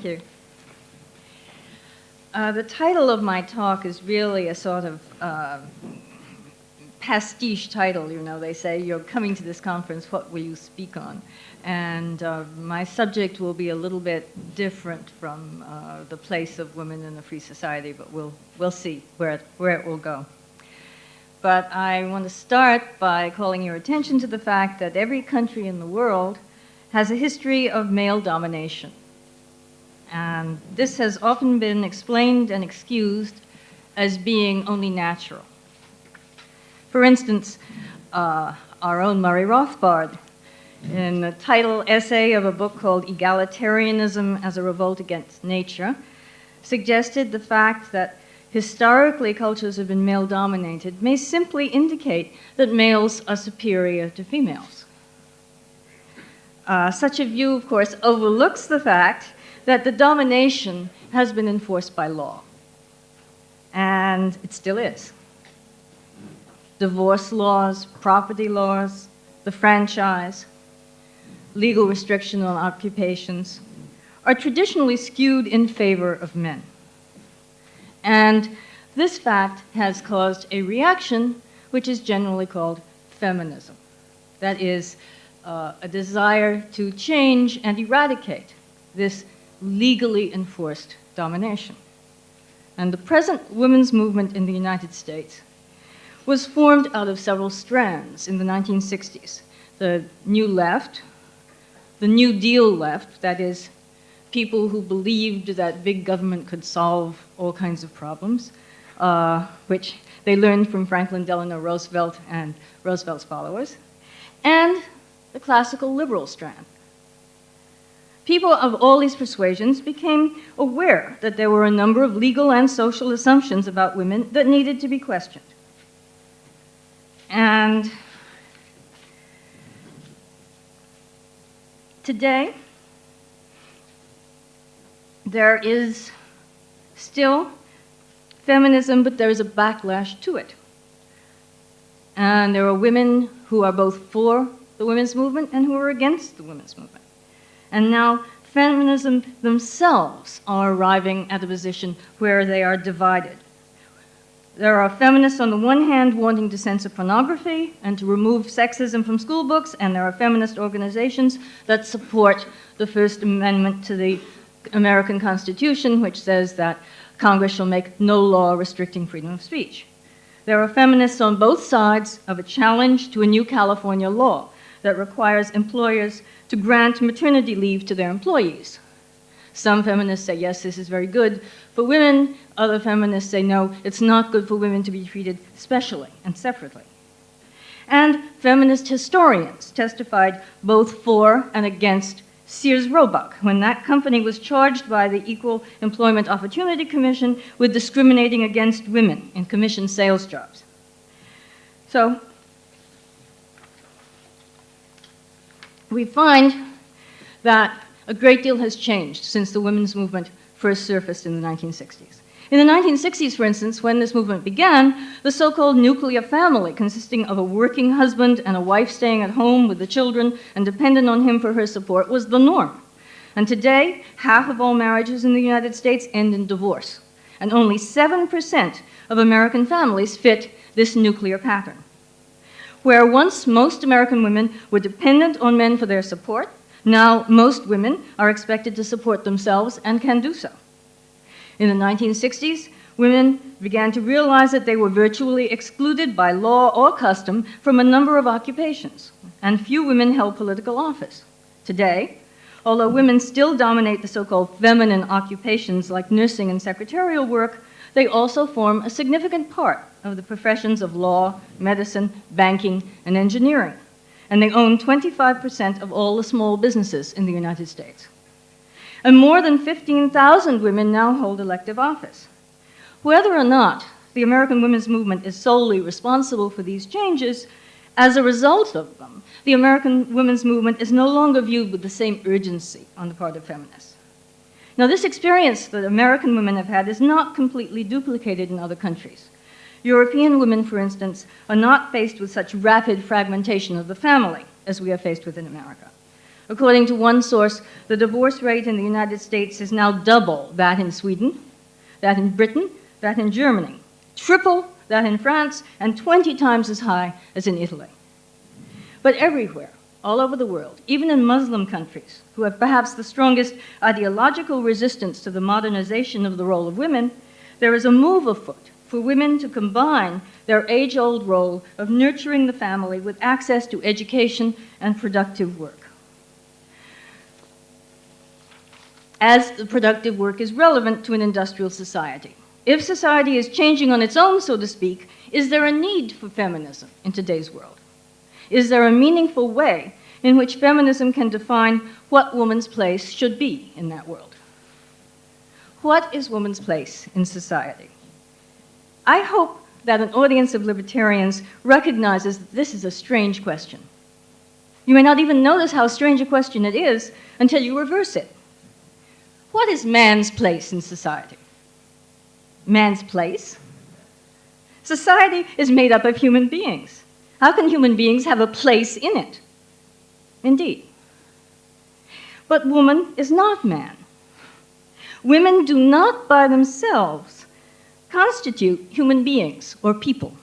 Thank you. The title of my talk is really a sort of pastiche title. You know, they say, you're coming to this conference, what will you speak on? And my subject will be a little bit different from the place of women in a free society, but we'll see where it will go. But I want to start by calling your attention to the fact that every country in the world has a history of male domination. And this has often been explained and excused as being only natural. For instance, our own Murray Rothbard, in the title essay of a book called Egalitarianism as a Revolt Against Nature, suggested the fact that historically cultures have been male-dominated may simply indicate that males are superior to females. Such a view, of course, overlooks the fact that the domination has been enforced by law, and it still is. Divorce laws, property laws, the franchise, legal restriction on occupations are traditionally skewed in favor of men. And this fact has caused a reaction which is generally called feminism. That is, a desire to change and eradicate this legally enforced domination. And the present women's movement in the United States was formed out of several strands in the 1960s. The New Left, the New Deal left, that is, people who believed that big government could solve all kinds of problems, which they learned from Franklin Delano Roosevelt and Roosevelt's followers, and the classical liberal strand. People of all these persuasions became aware that there were a number of legal and social assumptions about women that needed to be questioned. And today, there is still feminism, but there is a backlash to it. And there are women who are both for the women's movement and who are against the women's movement. And now feminism themselves are arriving at a position where they are divided. There are feminists on the one hand wanting to censor pornography and to remove sexism from school books, and there are feminist organizations that support the First Amendment to the American Constitution, which says that Congress shall make no law restricting freedom of speech. There are feminists on both sides of a challenge to a new California law that requires employers to grant maternity leave to their employees. Some feminists say, yes, this is very good for women. Other feminists say, no, it's not good for women to be treated specially and separately. And feminist historians testified both for and against Sears Roebuck when that company was charged by the Equal Employment Opportunity Commission with discriminating against women in commission sales jobs. So we find that a great deal has changed since the women's movement first surfaced in the 1960s. In the 1960s, for instance, when this movement began, the so-called nuclear family, consisting of a working husband and a wife staying at home with the children and dependent on him for her support, was the norm. And today, half of all marriages in the United States end in divorce, and only 7% of American families fit this nuclear pattern. Where once most American women were dependent on men for their support, now most women are expected to support themselves and can do so. In the 1960s, women began to realize that they were virtually excluded by law or custom from a number of occupations, and few women held political office. Today, although women still dominate the so-called feminine occupations like nursing and secretarial work, they also form a significant part of the professions of law, medicine, banking, and engineering, and they own 25% of all the small businesses in the United States. And more than 15,000 women now hold elective office. Whether or not the American women's movement is solely responsible for these changes, as a result of them, the American women's movement is no longer viewed with the same urgency on the part of feminists. Now, this experience that American women have had is not completely duplicated in other countries. European women, for instance, are not faced with such rapid fragmentation of the family as we are faced with in America. According to one source, the divorce rate in the United States is now double that in Sweden, that in Britain, that in Germany, triple that in France, and 20 times as high as in Italy. But everywhere, all over the world, even in Muslim countries, who have perhaps the strongest ideological resistance to the modernization of the role of women, there is a move afoot for women to combine their age-old role of nurturing the family with access to education and productive work. As the productive work is relevant to an industrial society. If society is changing on its own, so to speak, is there a need for feminism in today's world? Is there a meaningful way in which feminism can define what woman's place should be in that world? What is woman's place in society? I hope that an audience of libertarians recognizes that this is a strange question. You may not even notice how strange a question it is until you reverse it. What is man's place in society? Man's place? Society is made up of human beings. How can human beings have a place in it? Indeed. But woman is not man. Women do not by themselves constitute human beings or people.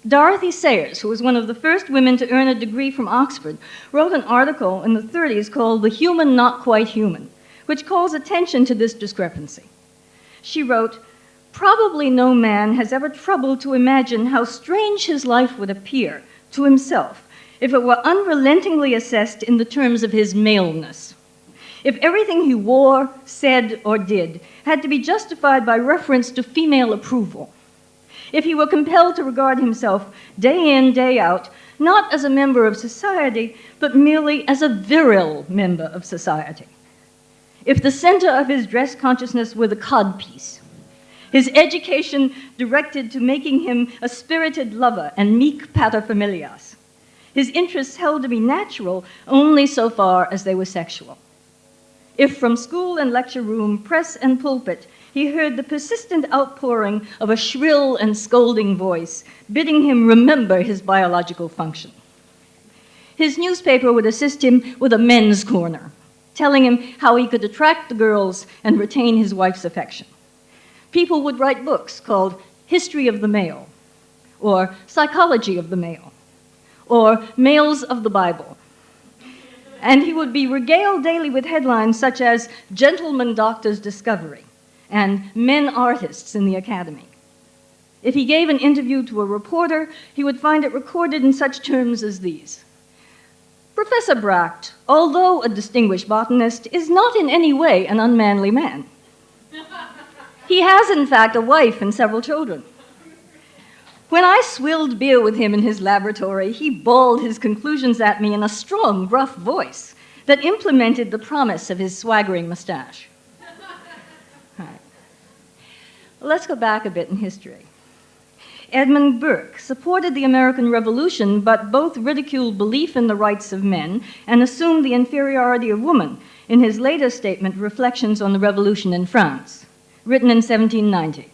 Dorothy Sayers, who was one of the first women to earn a degree from Oxford, wrote an article in the 30s called The Human Not Quite Human, which calls attention to this discrepancy. She wrote, "Probably no man has ever troubled to imagine how strange his life would appear to himself if it were unrelentingly assessed in the terms of his maleness. If everything he wore, said, or did had to be justified by reference to female approval. If he were compelled to regard himself day in, day out, not as a member of society, but merely as a virile member of society. If the center of his dress consciousness were the codpiece, his education directed to making him a spirited lover and meek paterfamilias, his interests held to be natural only so far as they were sexual. If from school and lecture room, press and pulpit, he heard the persistent outpouring of a shrill and scolding voice, bidding him remember his biological function. His newspaper would assist him with a men's corner, telling him how he could attract the girls and retain his wife's affection. People would write books called History of the Male, or Psychology of the Male, or Males of the Bible. And he would be regaled daily with headlines such as Gentleman Doctor's Discovery and Men Artists in the Academy. If he gave an interview to a reporter, he would find it recorded in such terms as these. Professor Bracht, although a distinguished botanist, is not in any way an unmanly man. He has, in fact, a wife and several children. When I swilled beer with him in his laboratory, he bawled his conclusions at me in a strong, gruff voice that implemented the promise of his swaggering mustache. All right. Let's go back a bit in history. Edmund Burke supported the American Revolution, but both ridiculed belief in the rights of men and assumed the inferiority of woman in his latest statement, Reflections on the Revolution in France, written in 1790.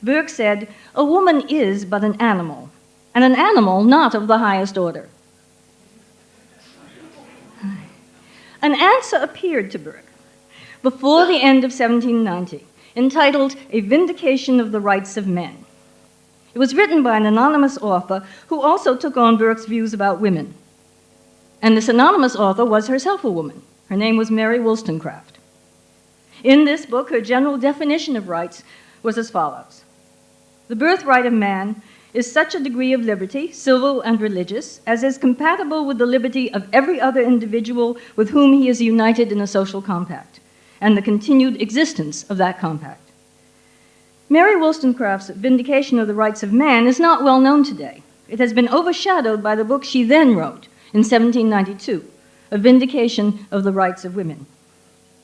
Burke said, "A woman is but an animal, and an animal not of the highest order." An answer appeared to Burke before the end of 1790, entitled A Vindication of the Rights of Men. It was written by an anonymous author who also took on Burke's views about women. And this anonymous author was herself a woman. Her name was Mary Wollstonecraft. In this book, her general definition of rights was as follows. The birthright of man is such a degree of liberty, civil and religious, as is compatible with the liberty of every other individual with whom he is united in a social compact, and the continued existence of that compact. Mary Wollstonecraft's Vindication of the Rights of Man is not well known today. It has been overshadowed by the book she then wrote in 1792, A Vindication of the Rights of Women.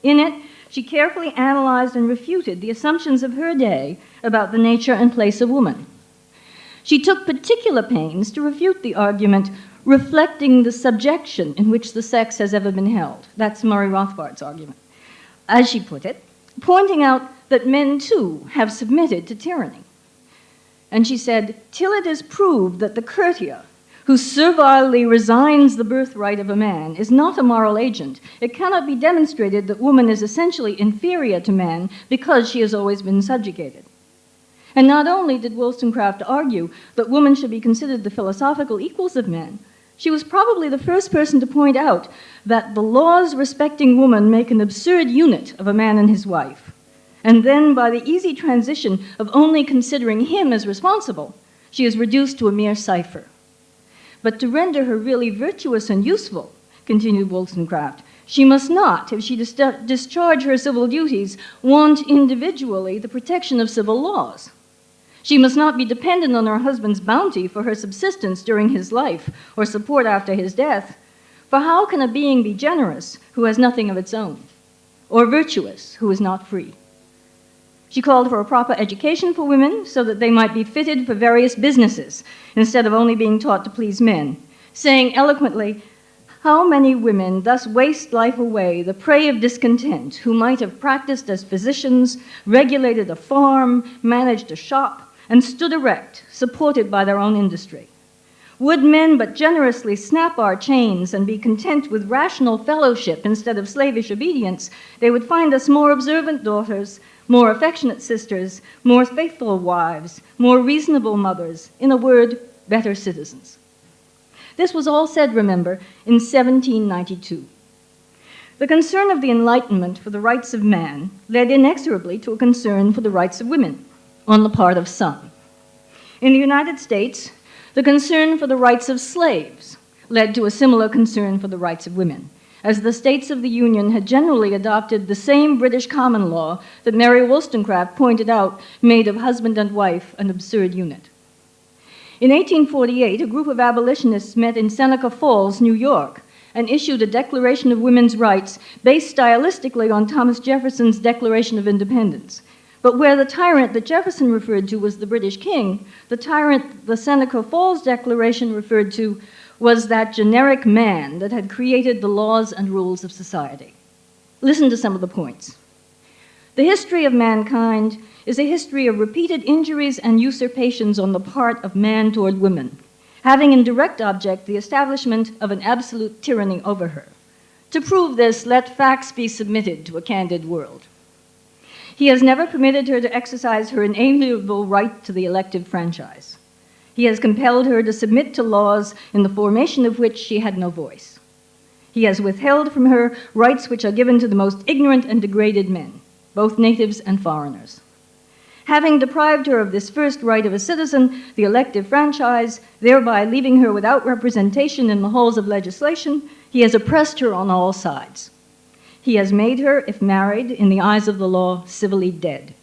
In it, she carefully analyzed and refuted the assumptions of her day about the nature and place of woman. She took particular pains to refute the argument reflecting the subjection in which the sex has ever been held. That's Murray Rothbard's argument. As she put it, pointing out that men, too, have submitted to tyranny. And she said, "Till it is proved that the courtier, who servilely resigns the birthright of a man, is not a moral agent. It cannot be demonstrated that woman is essentially inferior to man because she has always been subjugated. And not only did Wollstonecraft argue that women should be considered the philosophical equals of men, she was probably the first person to point out that the laws respecting woman make an absurd unit of a man and his wife. And then, by the easy transition of only considering him as responsible, she is reduced to a mere cipher. But to render her really virtuous and useful, continued Wollstonecraft, she must not, if she discharge her civil duties, want individually the protection of civil laws. She must not be dependent on her husband's bounty for her subsistence during his life or support after his death. For how can a being be generous who has nothing of its own, or virtuous who is not free? She called for a proper education for women so that they might be fitted for various businesses instead of only being taught to please men, saying eloquently, "How many women thus waste life away, the prey of discontent, who might have practiced as physicians, regulated a farm, managed a shop, and stood erect, supported by their own industry. Would men but generously snap our chains and be content with rational fellowship instead of slavish obedience, they would find us more observant daughters, more affectionate sisters, more faithful wives, more reasonable mothers, in a word, better citizens." This was all said, remember, in 1792. The concern of the Enlightenment for the rights of man led inexorably to a concern for the rights of women on the part of some. In the United States, the concern for the rights of slaves led to a similar concern for the rights of women, as the states of the Union had generally adopted the same British common law that Mary Wollstonecraft pointed out made of husband and wife an absurd unit. In 1848, a group of abolitionists met in Seneca Falls, New York, and issued a Declaration of Women's Rights based stylistically on Thomas Jefferson's Declaration of Independence. But where the tyrant that Jefferson referred to was the British king, the tyrant the Seneca Falls Declaration referred to was that generic man that had created the laws and rules of society. Listen to some of the points. The history of mankind is a history of repeated injuries and usurpations on the part of man toward women, having in direct object the establishment of an absolute tyranny over her. To prove this, let facts be submitted to a candid world. He has never permitted her to exercise her inalienable right to the elective franchise. He has compelled her to submit to laws in the formation of which she had no voice. He has withheld from her rights which are given to the most ignorant and degraded men, both natives and foreigners. Having deprived her of this first right of a citizen, the elective franchise, thereby leaving her without representation in the halls of legislation, he has oppressed her on all sides. He has made her, if married, in the eyes of the law, civilly dead.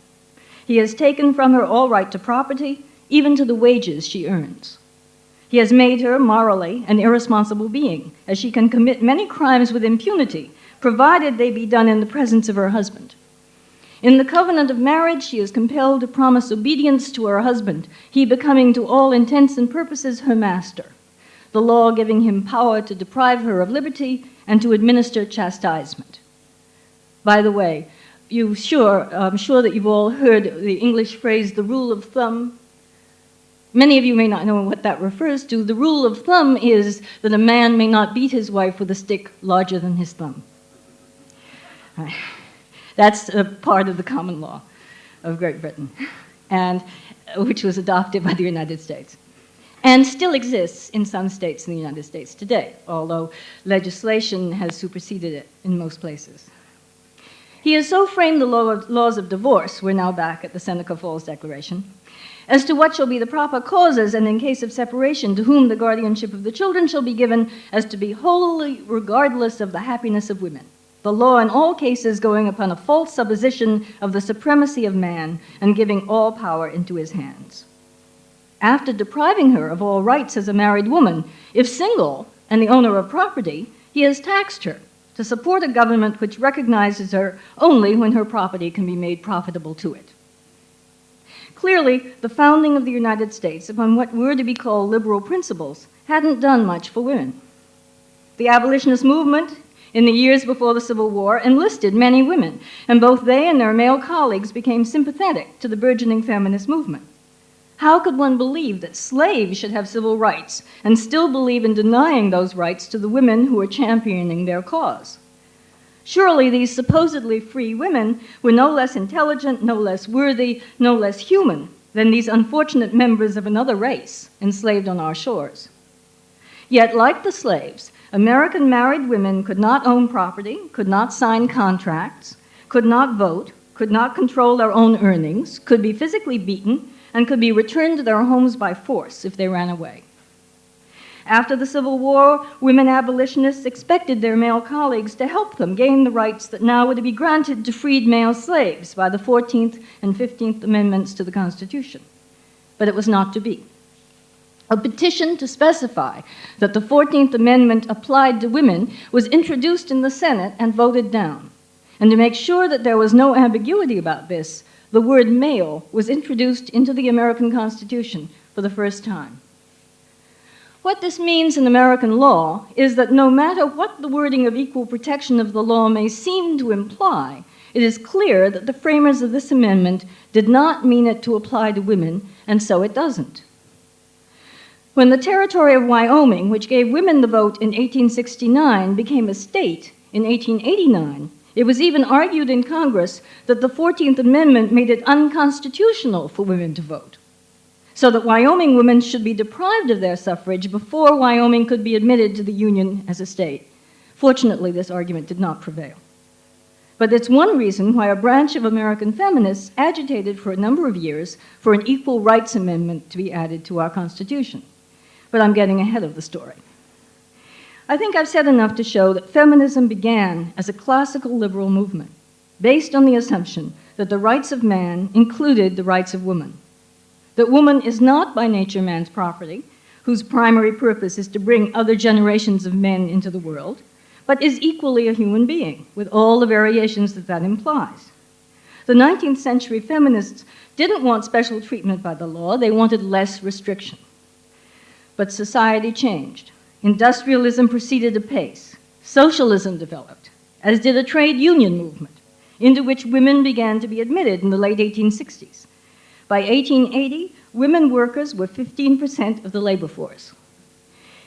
He has taken from her all right to property, even to the wages she earns. He has made her, morally, an irresponsible being, as she can commit many crimes with impunity, provided they be done in the presence of her husband. In the covenant of marriage, she is compelled to promise obedience to her husband, he becoming to all intents and purposes her master, the law giving him power to deprive her of liberty and to administer chastisement. By the way, I'm sure that you've all heard the English phrase, the rule of thumb. Many of you may not know what that refers to. The rule of thumb is that a man may not beat his wife with a stick larger than his thumb. That's a part of the common law of Great Britain, and which was adopted by the United States, and still exists in some states in the United States today, although legislation has superseded it in most places. He has so framed the laws of divorce, we're now back at the Seneca Falls Declaration, as to what shall be the proper causes, and in case of separation, to whom the guardianship of the children shall be given, as to be wholly regardless of the happiness of women. The law in all cases going upon a false supposition of the supremacy of man and giving all power into his hands. After depriving her of all rights as a married woman, if single and the owner of property, he has taxed her to support a government which recognizes her only when her property can be made profitable to it. Clearly, the founding of the United States upon what were to be called liberal principles hadn't done much for women. The abolitionist movement in the years before the Civil War enlisted many women, and both they and their male colleagues became sympathetic to the burgeoning feminist movement. How could one believe that slaves should have civil rights and still believe in denying those rights to the women who were championing their cause? Surely these supposedly free women were no less intelligent, no less worthy, no less human than these unfortunate members of another race enslaved on our shores. Yet, like the slaves, American married women could not own property, could not sign contracts, could not vote, could not control their own earnings, could be physically beaten, and could be returned to their homes by force if they ran away. After the Civil War, women abolitionists expected their male colleagues to help them gain the rights that now were to be granted to freed male slaves by the 14th and 15th Amendments to the Constitution. But it was not to be. A petition to specify that the 14th Amendment applied to women was introduced in the Senate and voted down. And to make sure that there was no ambiguity about this, the word male was introduced into the American Constitution for the first time. What this means in American law is that no matter what the wording of equal protection of the law may seem to imply, it is clear that the framers of this amendment did not mean it to apply to women, and so it doesn't. When the territory of Wyoming, which gave women the vote in 1869, became a state in 1889, it was even argued in Congress that the 14th Amendment made it unconstitutional for women to vote, so that Wyoming women should be deprived of their suffrage before Wyoming could be admitted to the Union as a state. Fortunately, this argument did not prevail. But it's one reason why a branch of American feminists agitated for a number of years for an equal rights amendment to be added to our Constitution. But I'm getting ahead of the story. I think I've said enough to show that feminism began as a classical liberal movement, based on the assumption that the rights of man included the rights of woman. That woman is not by nature man's property, whose primary purpose is to bring other generations of men into the world, but is equally a human being, with all the variations that that implies. The 19th century feminists didn't want special treatment by the law, they wanted less restriction. But society changed. Industrialism proceeded apace. Socialism developed, as did a trade union movement, into which women began to be admitted in the late 1860s. By 1880, women workers were 15% of the labor force.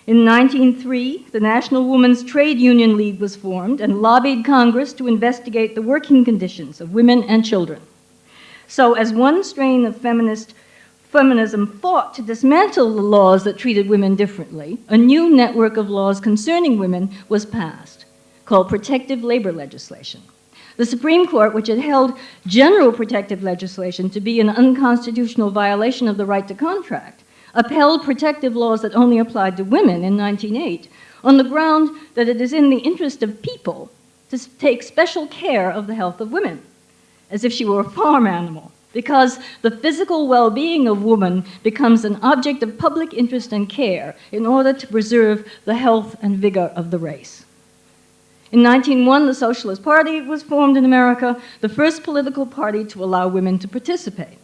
In 1903, the National Women's Trade Union League was formed and lobbied Congress to investigate the working conditions of women and children. So as one strain of feminism fought to dismantle the laws that treated women differently, a new network of laws concerning women was passed, called protective labor legislation. The Supreme Court, which had held general protective legislation to be an unconstitutional violation of the right to contract, upheld protective laws that only applied to women in 1908 on the ground that it is in the interest of people to take special care of the health of women, as if she were a farm animal, because the physical well-being of woman becomes an object of public interest and care in order to preserve the health and vigor of the race. In 1901, the Socialist Party was formed in America, the first political party to allow women to participate.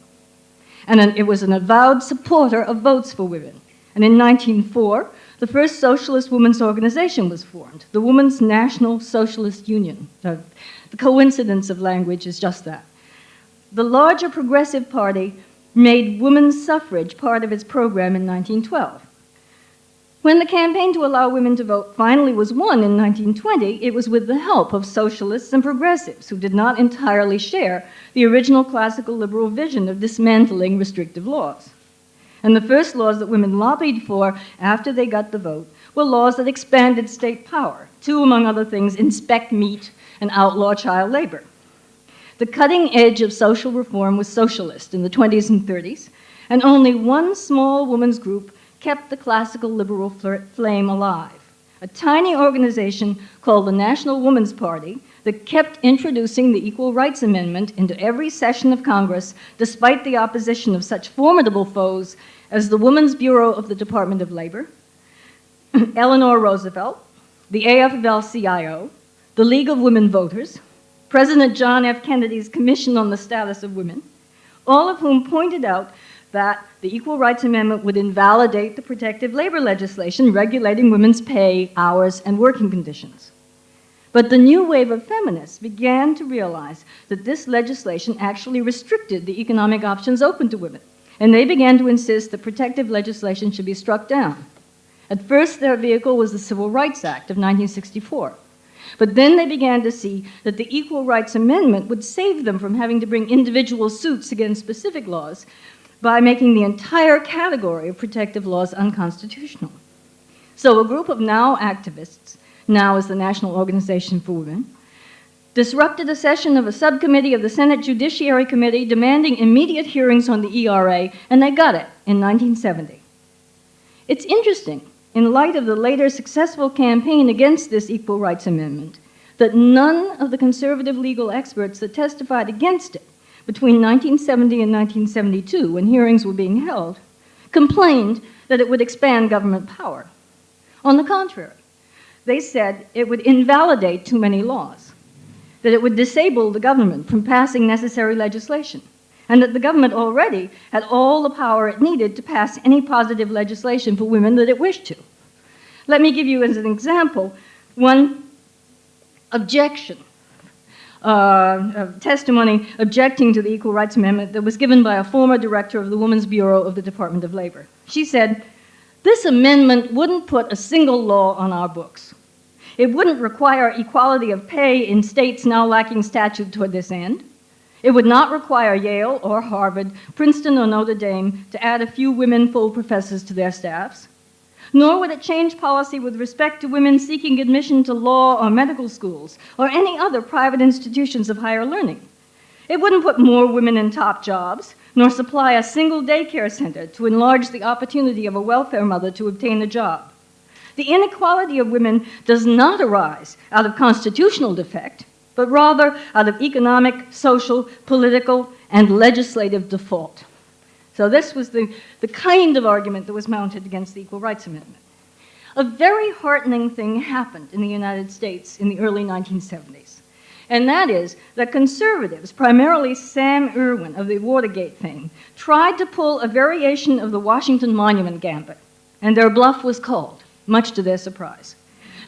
And it was an avowed supporter of votes for women. And in 1904, the first socialist women's organization was formed, the Women's National Socialist Union. The coincidence of language is just that. The larger Progressive Party made women's suffrage part of its program in 1912. When the campaign to allow women to vote finally was won in 1920, it was with the help of socialists and progressives who did not entirely share the original classical liberal vision of dismantling restrictive laws. And the first laws that women lobbied for after they got the vote were laws that expanded state power to, among other things, inspect meat and outlaw child labor. The cutting edge of social reform was socialist in the 20s and 30s, and only one small women's group kept the classical liberal flame alive, a tiny organization called the National Woman's Party that kept introducing the Equal Rights Amendment into every session of Congress despite the opposition of such formidable foes as the Women's Bureau of the Department of Labor, Eleanor Roosevelt, the AFL-CIO, the League of Women Voters, President John F. Kennedy's Commission on the Status of Women, all of whom pointed out that the Equal Rights Amendment would invalidate the protective labor legislation regulating women's pay, hours, and working conditions. But the new wave of feminists began to realize that this legislation actually restricted the economic options open to women, and they began to insist that protective legislation should be struck down. At first, their vehicle was the Civil Rights Act of 1964. But then they began to see that the Equal Rights Amendment would save them from having to bring individual suits against specific laws by making the entire category of protective laws unconstitutional. So a group of NOW activists, NOW is the National Organization for Women, disrupted a session of a subcommittee of the Senate Judiciary Committee demanding immediate hearings on the ERA, and they got it in 1970. It's interesting, in light of the later successful campaign against this Equal Rights Amendment, that none of the conservative legal experts that testified against it between 1970 and 1972, when hearings were being held, complained that it would expand government power. On the contrary, they said it would invalidate too many laws, that it would disable the government from passing necessary legislation, and that the government already had all the power it needed to pass any positive legislation for women that it wished to. Let me give you as an example one objection, testimony objecting to the Equal Rights Amendment that was given by a former director of the Women's Bureau of the Department of Labor. She said, "This amendment wouldn't put a single law on our books. It wouldn't require equality of pay in states now lacking statute toward this end. It would not require Yale or Harvard, Princeton or Notre Dame to add a few women full professors to their staffs. Nor would it change policy with respect to women seeking admission to law or medical schools or any other private institutions of higher learning. It wouldn't put more women in top jobs, nor supply a single daycare center to enlarge the opportunity of a welfare mother to obtain a job. The inequality of women does not arise out of constitutional defect, but rather out of economic, social, political, and legislative default." So this was the kind of argument that was mounted against the Equal Rights Amendment. A very heartening thing happened in the United States in the early 1970s, and that is that conservatives, primarily Sam Erwin of the Watergate fame, tried to pull a variation of the Washington Monument Gambit, and their bluff was called, much to their surprise.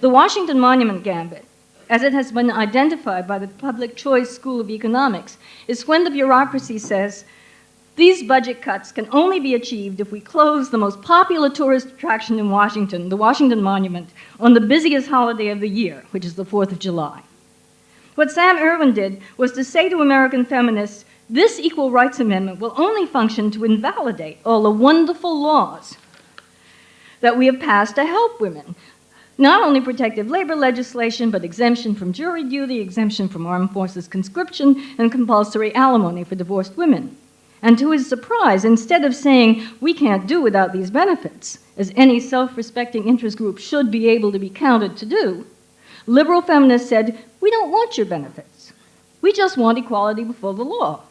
The Washington Monument Gambit, as it has been identified by the Public Choice School of Economics, is when the bureaucracy says, "These budget cuts can only be achieved if we close the most popular tourist attraction in Washington, the Washington Monument, on the busiest holiday of the year, which is the 4th of July." What Sam Erwin did was to say to American feminists, this Equal Rights Amendment will only function to invalidate all the wonderful laws that we have passed to help women. Not only protective labor legislation, but exemption from jury duty, exemption from armed forces conscription, and compulsory alimony for divorced women. And to his surprise, instead of saying, "We can't do without these benefits," as any self-respecting interest group should be able to be counted to do, liberal feminists said, "We don't want your benefits. We just want equality before the law."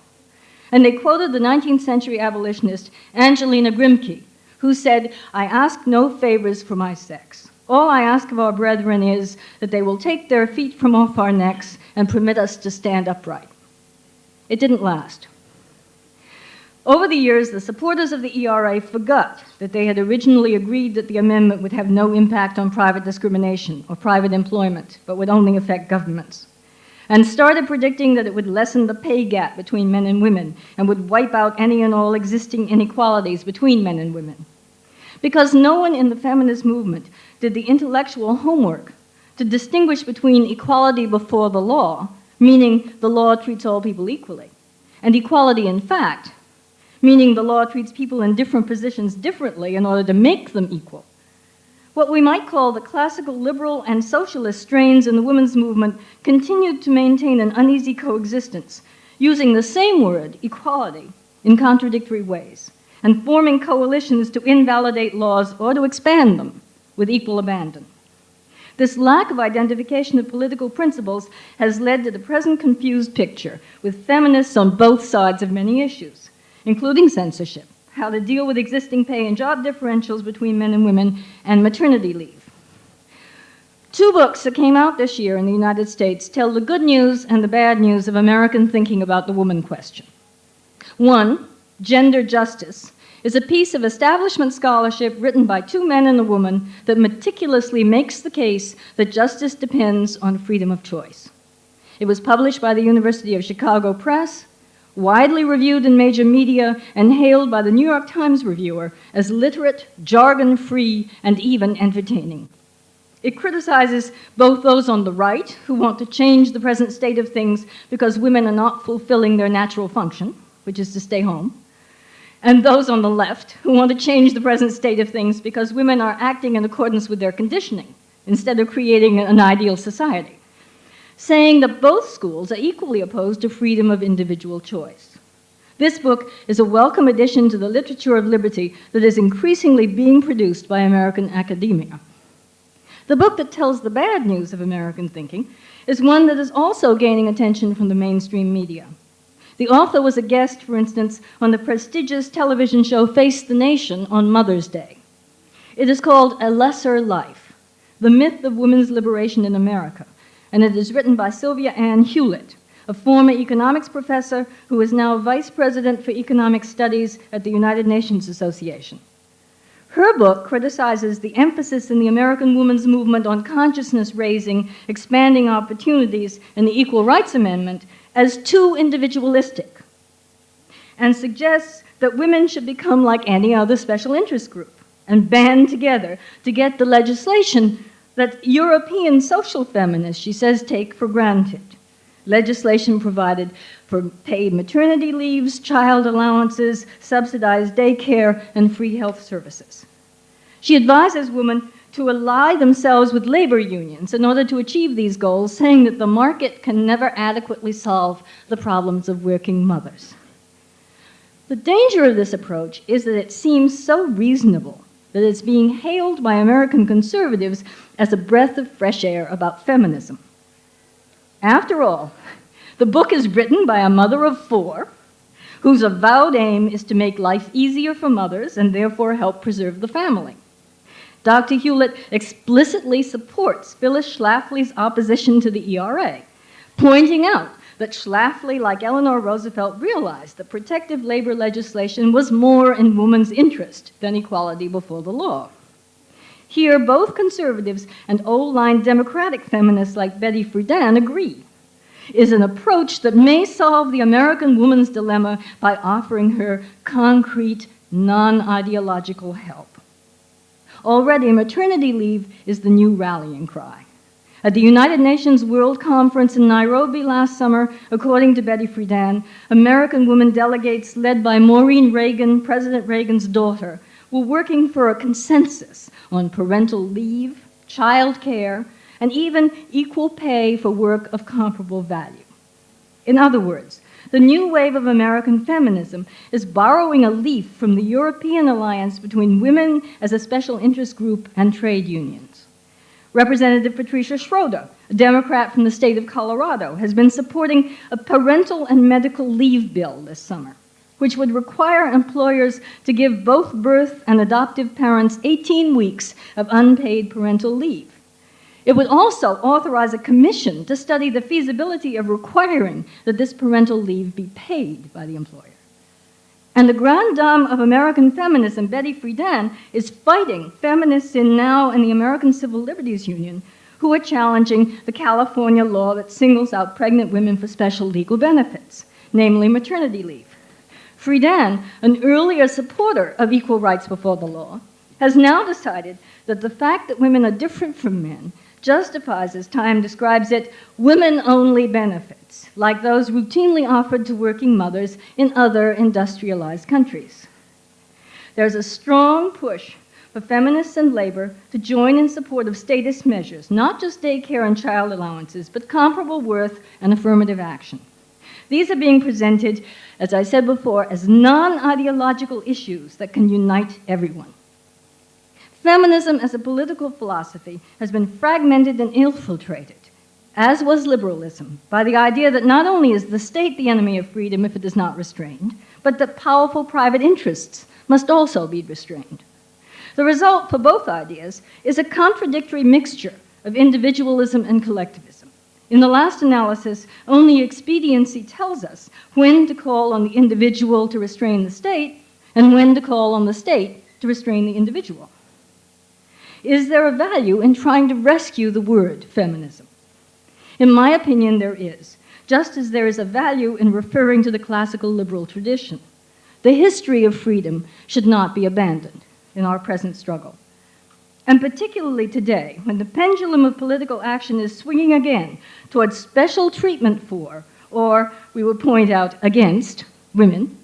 And they quoted the 19th century abolitionist Angelina Grimke, who said, "I ask no favors for my sex. All I ask of our brethren is that they will take their feet from off our necks and permit us to stand upright." It didn't last. Over the years, the supporters of the ERA forgot that they had originally agreed that the amendment would have no impact on private discrimination or private employment, but would only affect governments, and started predicting that it would lessen the pay gap between men and women and would wipe out any and all existing inequalities between men and women. Because no one in the feminist movement did the intellectual homework to distinguish between equality before the law, meaning the law treats all people equally, and equality in fact, meaning the law treats people in different positions differently in order to make them equal. What we might call the classical liberal and socialist strains in the women's movement continued to maintain an uneasy coexistence, using the same word, equality, in contradictory ways, and forming coalitions to invalidate laws or to expand them with equal abandon. This lack of identification of political principles has led to the present confused picture, with feminists on both sides of many issues, including censorship, how to deal with existing pay and job differentials between men and women, and maternity leave. 2 books that came out this year in the United States tell the good news and the bad news of American thinking about the woman question. One, Gender Justice, is a piece of establishment scholarship written by 2 men and a woman that meticulously makes the case that justice depends on freedom of choice. It was published by the University of Chicago Press, widely reviewed in major media and hailed by the New York Times reviewer as literate, jargon-free, and even entertaining. It criticizes both those on the right, who want to change the present state of things because women are not fulfilling their natural function, which is to stay home, and those on the left, who want to change the present state of things because women are acting in accordance with their conditioning, instead of creating an ideal society, saying that both schools are equally opposed to freedom of individual choice. This book is a welcome addition to the literature of liberty that is increasingly being produced by American academia. The book that tells the bad news of American thinking is one that is also gaining attention from the mainstream media. The author was a guest, for instance, on the prestigious television show Face the Nation on Mother's Day. It is called A Lesser Life, The Myth of Women's Liberation in America, and it is written by Sylvia Ann Hewlett, a former economics professor who is now vice president for economic studies at the United Nations Association. Her book criticizes the emphasis in the American women's movement on consciousness raising, expanding opportunities, and the Equal Rights Amendment as too individualistic, and suggests that women should become like any other special interest group and band together to get the legislation that European social feminists, she says, take for granted. Legislation provided for paid maternity leaves, child allowances, subsidized daycare, and free health services. She advises women to ally themselves with labor unions in order to achieve these goals, saying that the market can never adequately solve the problems of working mothers. The danger of this approach is that it seems so reasonable that it's being hailed by American conservatives as a breath of fresh air about feminism. After all, the book is written by a mother of 4 whose avowed aim is to make life easier for mothers and therefore help preserve the family. Dr. Hewlett explicitly supports Phyllis Schlafly's opposition to the ERA, pointing out that Schlafly, like Eleanor Roosevelt, realized that protective labor legislation was more in women's interest than equality before the law. Here, both conservatives and old-line democratic feminists like Betty Friedan agree, is an approach that may solve the American woman's dilemma by offering her concrete, non-ideological help. Already, maternity leave is the new rallying cry. At the United Nations World Conference in Nairobi last summer, according to Betty Friedan, American women delegates led by Maureen Reagan, President Reagan's daughter, were working for a consensus on parental leave, child care, and even equal pay for work of comparable value. In other words, the new wave of American feminism is borrowing a leaf from the European alliance between women as a special interest group and trade unions. Representative Patricia Schroeder, a Democrat from the state of Colorado, has been supporting a parental and medical leave bill this summer, which would require employers to give both birth and adoptive parents 18 weeks of unpaid parental leave. It would also authorize a commission to study the feasibility of requiring that this parental leave be paid by the employer. And the grande dame of American feminism, Betty Friedan, is fighting feminists in NOW and the American Civil Liberties Union who are challenging the California law that singles out pregnant women for special legal benefits, namely maternity leave. Friedan, an earlier supporter of equal rights before the law, has now decided that the fact that women are different from men justifies, as Time describes it, women-only benefits, like those routinely offered to working mothers in other industrialized countries. There's a strong push for feminists and labor to join in support of statist measures, not just daycare and child allowances, but comparable worth and affirmative action. These are being presented, as I said before, as non-ideological issues that can unite everyone. Feminism as a political philosophy has been fragmented and infiltrated, as was liberalism, by the idea that not only is the state the enemy of freedom if it is not restrained, but that powerful private interests must also be restrained. The result for both ideas is a contradictory mixture of individualism and collectivism. In the last analysis, only expediency tells us when to call on the individual to restrain the state and when to call on the state to restrain the individual. Is there a value in trying to rescue the word feminism? In my opinion, there is. just as there is a value in referring to the classical liberal tradition. The history of freedom should not be abandoned in our present struggle. And particularly today, when the pendulum of political action is swinging again towards special treatment for, or we would point out against, women,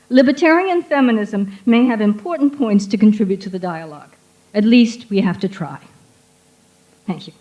libertarian feminism may have important points to contribute to the dialogue. At least we have to try. Thank you.